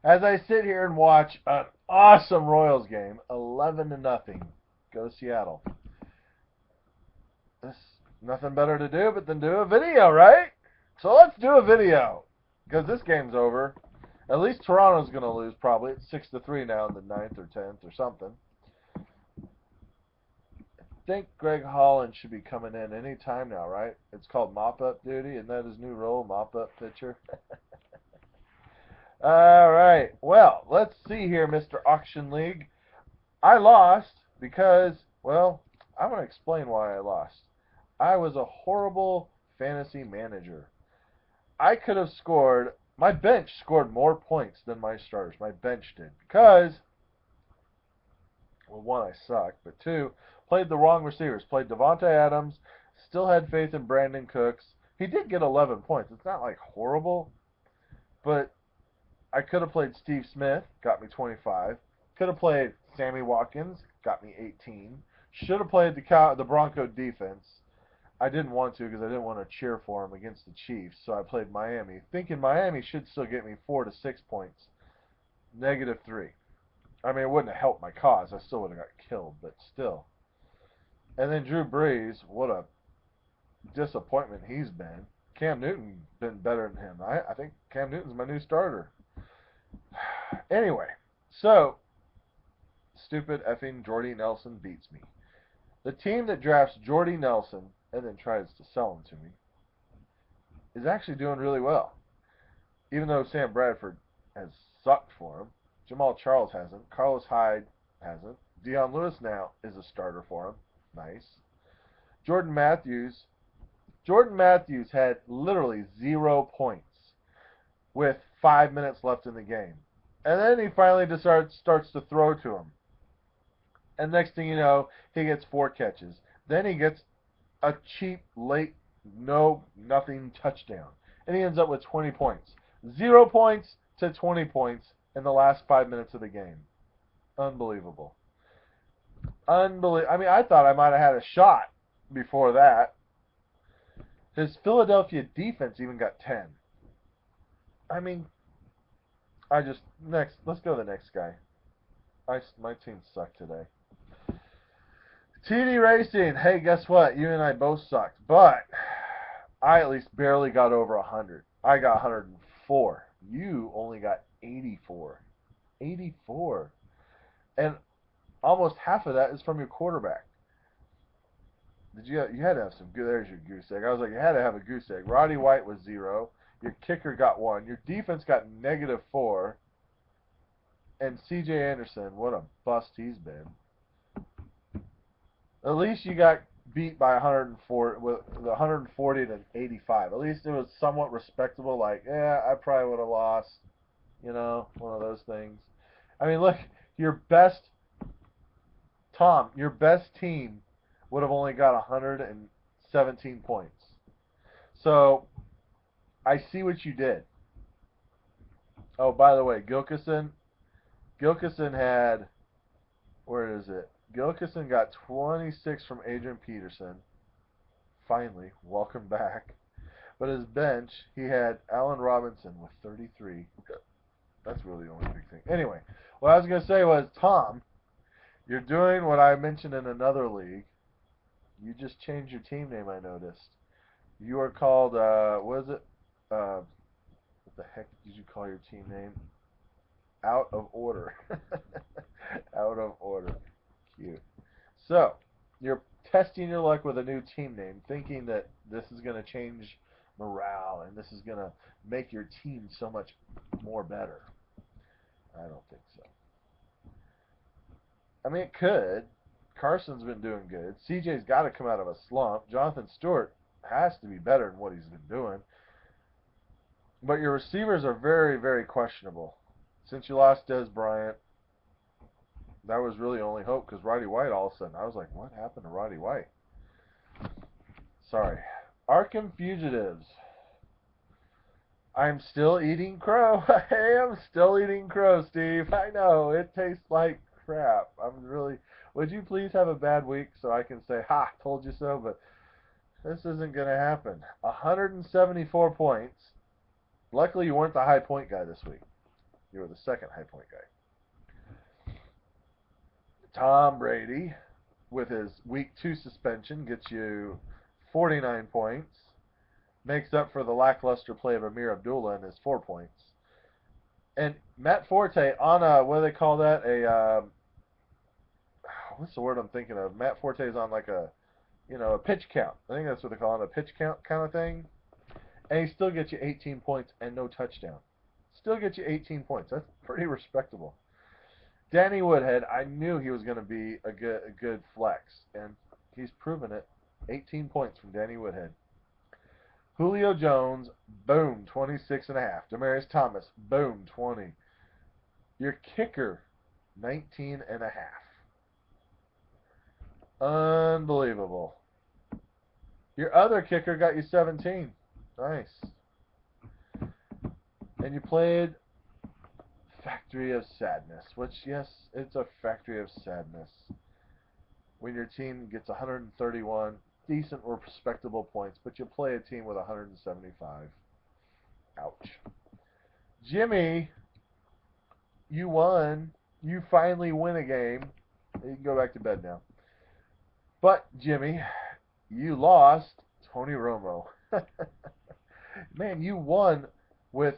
As I sit here and watch an awesome Royals game, 11-0, go Seattle. There's nothing better to do but than do a video, right? So let's do a video because this game's over. At least Toronto's going to lose probably. It's 6-3 now in the ninth or 10th or something. I think Greg Holland should be coming in any time now, right? It's called mop-up duty. Isn't that his new role, mop-up pitcher? All right. Well, let's see here, Mr. Auction League. I lost because, well, I'm going to explain why I lost. I was a horrible fantasy manager. I could have scored, my bench scored more points than my starters. My bench did because, well, one, I sucked, but two, played the wrong receivers. Played Devontae Adams, still had faith in Brandon Cooks. He did get 11 points. It's not like horrible, but I could have played Steve Smith, got me 25. Could have played Sammy Watkins, got me 18. Should have played the Bronco defense. I didn't want to because I didn't want to cheer for him against the Chiefs, so I played Miami, thinking Miami should still get me 4 to 6 points. -3. I mean, it wouldn't have helped my cause. I still would have got killed, but still. And then Drew Brees, what a disappointment he's been. Cam Newton been better than him. I think Cam Newton's my new starter. Anyway, so stupid effing Jordy Nelson beats me. The team that drafts Jordy Nelson and then tries to sell him to me is actually doing really well. Even though Sam Bradford has sucked for him, Jamal Charles hasn't, Carlos Hyde hasn't, Dion Lewis now is a starter for him. Nice. Jordan Matthews. Jordan Matthews had literally 0 points with 5 minutes left in the game. And then he finally starts to throw to him. And next thing you know, he gets 4 catches. Then he gets a cheap, late, nothing touchdown. And he ends up with 20 points. 0 points to 20 points in the last 5 minutes of the game. Unbelievable. I mean, I thought I might have had a shot before that. His Philadelphia defense even got 10. I mean, let's go to the next guy. My team sucked today. TD Racing. Hey, guess what? You and I both sucked, but I at least barely got over 100. I got 104. You only got 84. 84. And almost half of that is from your quarterback. You had to have some good. There's your goose egg. I was like, you had to have a goose egg. Roddy White was 0. Your kicker got 1. Your defense got -4. And C.J. Anderson, what a bust he's been. At least you got beat by 104 with 140 to 85. At least it was somewhat respectable. Like, yeah, I probably would have lost. One of those things. I mean, look, your best your best team would have only got 117 points. So I see what you did. Oh, by the way, Gilkison had, where is it? Gilkison got 26 from Adrian Peterson. Finally, welcome back. But his bench, he had Allen Robinson with 33. That's really the only big thing. Anyway, what I was going to say was, Tom, you're doing what I mentioned in another league. You just changed your team name, I noticed. You are called, what is it? What the heck did you call your team name? Out of Order. Out of Order. Cute. So, you're testing your luck with a new team name, thinking that this is going to change morale and this is going to make your team so much more better. I don't think so. I mean, it could. Carson's been doing good. CJ's got to come out of a slump. Jonathan Stewart has to be better than what he's been doing. But your receivers are very, very questionable. Since you lost Dez Bryant, that was really only hope because Roddy White all of a sudden, I was like, what happened to Roddy White? Sorry. Arkham Fugitives. I'm still eating crow. I am still eating crow, Steve. I know. It tastes like crap. Would you please have a bad week so I can say, ha, told you so? But this isn't going to happen. 174 points. Luckily, you weren't the high point guy this week. You were the second high point guy. Tom Brady, with his week 2 suspension, gets you 49 points. Makes up for the lackluster play of Amir Abdullah and his 4 points. And Matt Forte on a, what do they call that? What's the word I'm thinking of? Matt Forte is on like a pitch count. I think that's what they call it, a pitch count kind of thing. And he still gets you 18 points and no touchdown. Still gets you 18 points. That's pretty respectable. Danny Woodhead, I knew he was going to be a good flex, and he's proven it. 18 points from Danny Woodhead. Julio Jones, boom, 26.5. Demaryius Thomas, boom, 20. Your kicker, 19.5. Unbelievable. Your other kicker got you 17. Nice. And you played Factory of Sadness, which, yes, it's a Factory of Sadness. When your team gets 131 decent or respectable points, but you play a team with 175. Ouch. Jimmy, you won. You finally win a game. You can go back to bed now. But, Jimmy, you lost Tony Romo. Man, you won with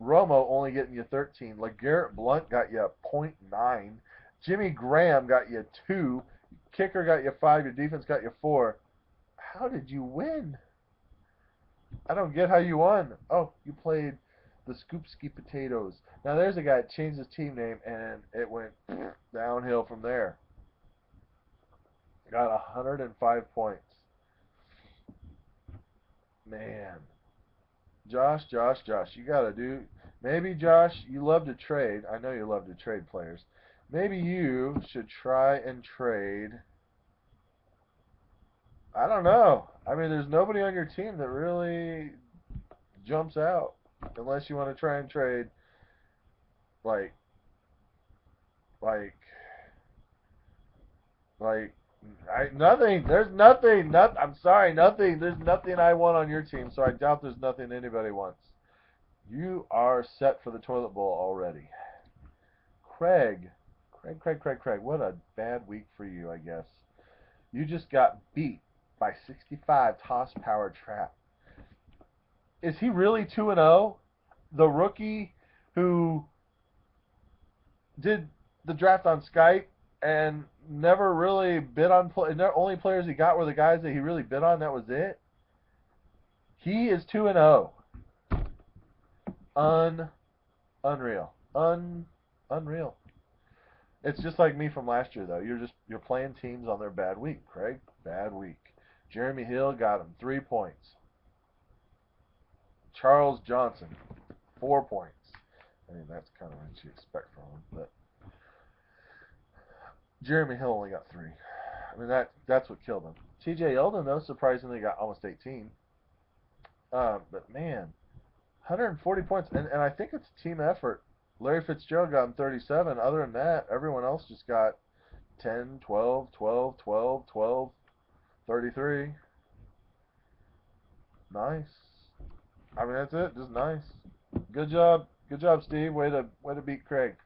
Romo only getting you 13. LeGarrette Blount got you a .9. Jimmy Graham got you 2. Kicker got you 5. Your defense got you 4. How did you win? I don't get how you won. Oh, you played the Scoopski Potatoes. Now, there's a guy that changed his team name, and it went downhill from there. Got 105 points. Man. Josh, you got to do... Maybe, Josh, you love to trade. I know you love to trade players. Maybe you should try and trade... I don't know. I mean, there's nobody on your team that really jumps out. Unless you want to try and trade, like, nothing. There's nothing. I'm sorry, nothing. There's nothing I want on your team, so I doubt there's nothing anybody wants. You are set for the toilet bowl already. Craig. What a bad week for you, I guess. You just got beat by 65 toss power trap. Is he really 2-0? The rookie who did the draft on Skype and never really bid on the only players he got were the guys that he really bid on. That was it. He is 2-0. Unreal. Unreal. It's just like me from last year, though. You're playing teams on their bad week, Craig. Bad week. Jeremy Hill got him 3 points. Charles Johnson, 4 points. I mean, that's kind of what you expect from him, but Jeremy Hill only got 3. I mean, that's what killed him. T.J. Yeldon, though, surprisingly got almost 18. But man, 140 points, and I think it's a team effort. Larry Fitzgerald got him 37. Other than that, everyone else just got 10, 12, 12, 12, 12, 33. Nice. I mean, that's it. Just nice. Good job. Good job, Steve. Way to beat Craig.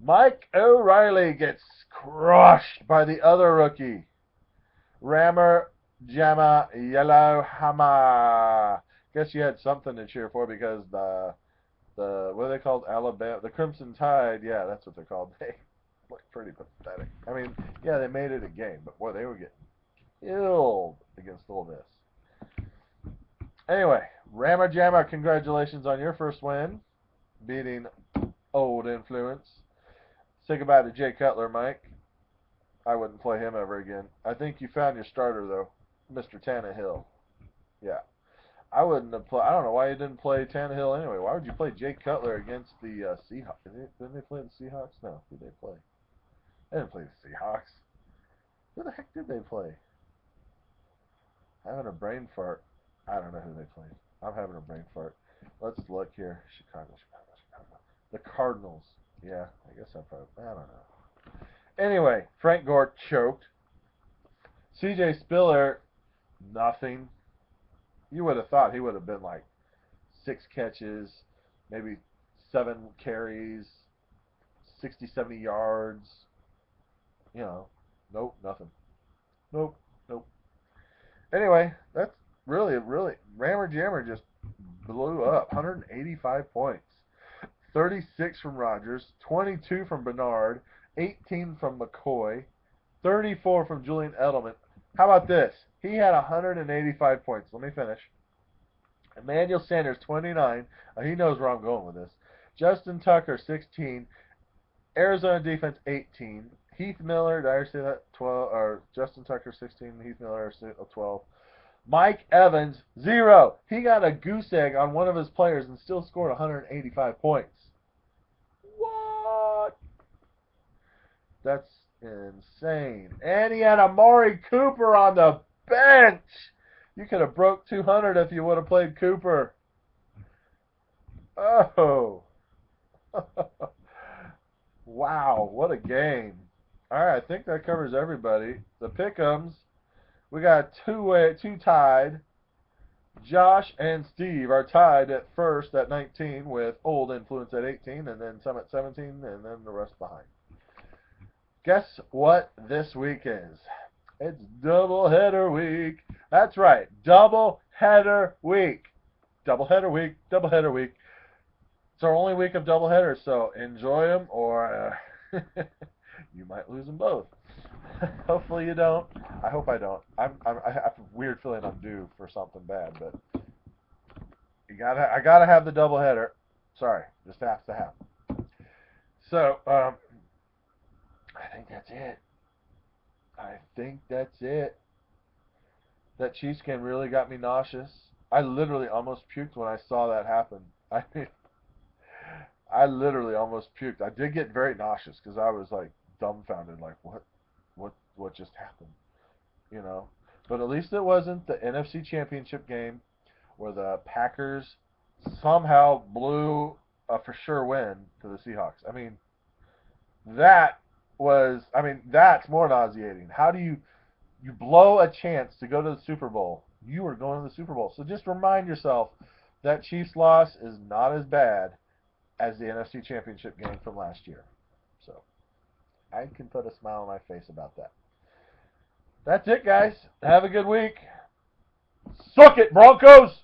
Mike O'Reilly gets crushed by the other rookie. Rammer Jamma Yellowhammer. Guess you had something to cheer for because the what are they called? Alabama, the Crimson Tide. Yeah, that's what they're called. They look pretty pathetic. I mean, yeah, they made it a game, but boy, they were getting killed against Ole Miss. Anyway, Rammer Jammer, congratulations on your first win, beating Old Influence. Say goodbye to Jay Cutler, Mike. I wouldn't play him ever again. I think you found your starter, though, Mr. Tannehill. Yeah. I wouldn't have played. I don't know why you didn't play Tannehill anyway. Why would you play Jay Cutler against the Seahawks? Didn't they play the Seahawks? No. Who did they play? They didn't play the Seahawks. Who the heck did they play? Having a brain fart. I don't know who they played. I'm having a brain fart. Let's look here. Chicago. The Cardinals. Yeah, I guess I don't know. Anyway, Frank Gore choked. C.J. Spiller, nothing. You would have thought he would have been like 6 catches, maybe 7 carries, 60, 70 yards. You know, nope, nothing. Nope, nope. Anyway, that's really, Rammer Jammer just blew up. 185 points. 36 from Rogers, 22 from Bernard, 18 from McCoy, 34 from Julian Edelman. How about this? He had 185 points. Let me finish. Emmanuel Sanders, 29. He knows where I'm going with this. Justin Tucker, 16. Arizona defense, 18. Heath Miller, did I say that? 12. Or Justin Tucker, 16. Heath Miller, 12. Mike Evans, 0. He got a goose egg on one of his players and still scored 185 points. What? That's insane. And he had Amari Cooper on the bench. You could have broke 200 if you would have played Cooper. Oh. Wow, what a game. All right, I think that covers everybody. The pick'ems, we got two tied. Josh and Steve are tied at first at 19 with Old Influence at 18, and then some at 17, and then the rest behind. Guess what this week is? It's doubleheader week. That's right, doubleheader week. Doubleheader week, doubleheader week. It's our only week of doubleheaders, so enjoy them, or you might lose them both. Hopefully you don't. I hope I don't. I have a weird feeling I'm due for something bad, but I gotta have the doubleheader. Sorry, just has to happen. So I think that's it. I think that's it. That Chiefs game really got me nauseous. I literally almost puked when I saw that happen. I literally almost puked. I did get very nauseous because I was like dumbfounded, like what just happened, you know. But at least it wasn't the NFC Championship game where the Packers somehow blew a for sure win to the Seahawks. I mean, that's more nauseating. How do you blow a chance to go to the Super Bowl? You are going to the Super Bowl. So just remind yourself that Chiefs loss is not as bad as the NFC Championship game from last year. So I can put a smile on my face about that. That's it, guys. Have a good week. Suck it, Broncos!